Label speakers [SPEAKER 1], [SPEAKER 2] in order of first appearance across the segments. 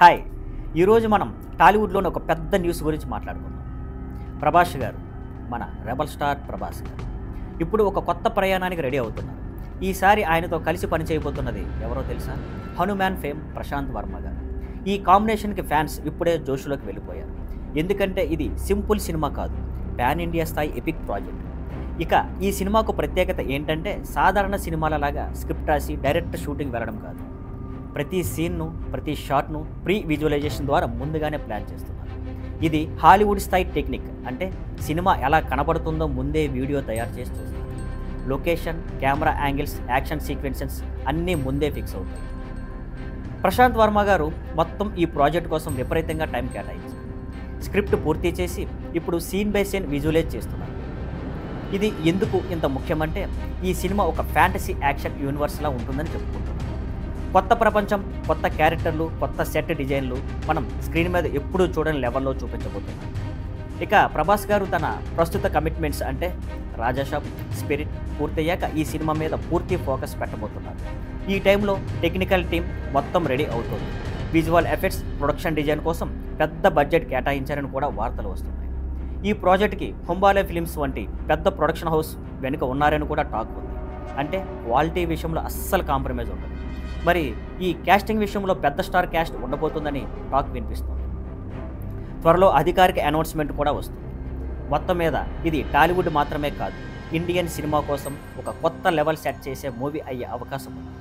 [SPEAKER 1] Hi, ఈరోజు మనం టాలీవుడ్లోని ఒక పెద్ద న్యూస్ గురించి మాట్లాడుకుందాం. ప్రభాస్ గారు, మన రెబల్ స్టార్ ప్రభాస్ గారు ఇప్పుడు ఒక కొత్త ప్రయాణానికి రెడీ అవుతున్నారు. ఈసారి ఆయనతో కలిసి పనిచేయబోతున్నది ఎవరో తెలుసా? హనుమాన్ ఫేమ్ ప్రశాంత్ వర్మ గారు. ఈ కాంబినేషన్కి ఫ్యాన్స్ ఇప్పుడే జోష్లోకి వెళ్ళిపోయారు. ఎందుకంటే ఇది సింపుల్ సినిమా కాదు, పాన్ ఇండియా స్థాయి ఎపిక్ ప్రాజెక్ట్. ఇక ఈ సినిమాకు ప్రత్యేకత ఏంటంటే సాధారణ సినిమాల లాగా స్క్రిప్ట్ రాసి డైరెక్ట్ షూటింగ్ వెళ్ళడం కాదు. ప్రతి సీన్ను, ప్రతి షాట్ను ప్రీ విజువలైజేషన్ ద్వారా ముందుగానే ప్లాన్ చేస్తున్నారు. ఇది హాలీవుడ్ స్థాయి టెక్నిక్. అంటే సినిమా ఎలా కనబడుతుందో ముందే వీడియో తయారు చేసి చూస్తారు. Location, camera angles, action sequences అన్నీ ముందే ఫిక్స్ అవుతాయి. ప్రశాంత్ వర్మ గారు మొత్తం ఈ ప్రాజెక్ట్ కోసం విపరీతంగా టైం కేటాయించారు. స్క్రిప్ట్ పూర్తి చేసి ఇప్పుడు సీన్ బై సీన్ విజువలైజ్ చేస్తున్నారు. ఇది ఎందుకు ఇంత ముఖ్యమంటే ఈ సినిమా ఒక ఫ్యాంటసీ యాక్షన్ యూనివర్స్లా ఉంటుందని చెప్పుకుంటున్నాం. కొత్త ప్రపంచం, కొత్త క్యారెక్టర్లు, కొత్త సెట్ డిజైన్లు మనం స్క్రీన్ మీద ఎప్పుడూ చూడని లెవెల్లో చూపించబోతున్నాం. ఇక ప్రభాస్ గారు తన ప్రస్తుత కమిట్మెంట్స్ అంటే రాజాసాబ్, స్పిరిట్ పూర్తయ్యాక ఈ సినిమా మీద పూర్తి ఫోకస్ పెట్టబోతున్నారు. ఈ టైంలో టెక్నికల్ టీం మొత్తం రెడీ అవుతుంది. విజువల్ ఎఫెక్ట్స్, ప్రొడక్షన్ డిజైన్ కోసం పెద్ద బడ్జెట్ కేటాయించారని కూడా వార్తలు వస్తున్నాయి. ఈ ప్రాజెక్ట్కి హుంబాలే ఫిలిమ్స్ వంటి పెద్ద ప్రొడక్షన్ హౌస్ వెనుక ఉన్నారని కూడా టాక్ ఉంది. అంటే క్వాలిటీ విషయంలో అస్సలు కాంప్రమైజ్ ఉండదు. మరి ఈ క్యాస్టింగ్ విషయంలో పెద్ద స్టార్ క్యాస్ట్ ఉండబోతుందని టాక్ వినిపిస్తుంది. త్వరలో అధికారిక అనౌన్స్మెంట్ కూడా వస్తుంది. మొత్తం మీద ఇది టాలీవుడ్ మాత్రమే కాదు, ఇండియన్ సినిమా కోసం ఒక కొత్త లెవెల్ సెట్ చేసే మూవీ అయ్యే అవకాశం ఉంది.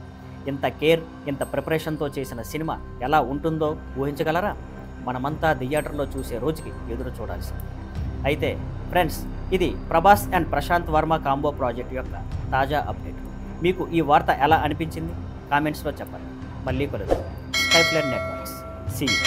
[SPEAKER 1] ఇంత కేర్, ఇంత ప్రిపరేషన్తో చేసిన సినిమా ఎలా ఉంటుందో ఊహించగలరా? మనమంతా థియేటర్లో చూసే రోజుకి ఎదురు చూడాల్సింది. అయితే ఫ్రెండ్స్, ఇది Prabhas and Prashanth Varma combo project యొక్క తాజా అప్డేట్. మీకు ఈ వార్త ఎలా అనిపించింది? కామెంట్స్లో చెప్పండి. మళ్ళీ కలుద్దాం. Skyline networks. See you.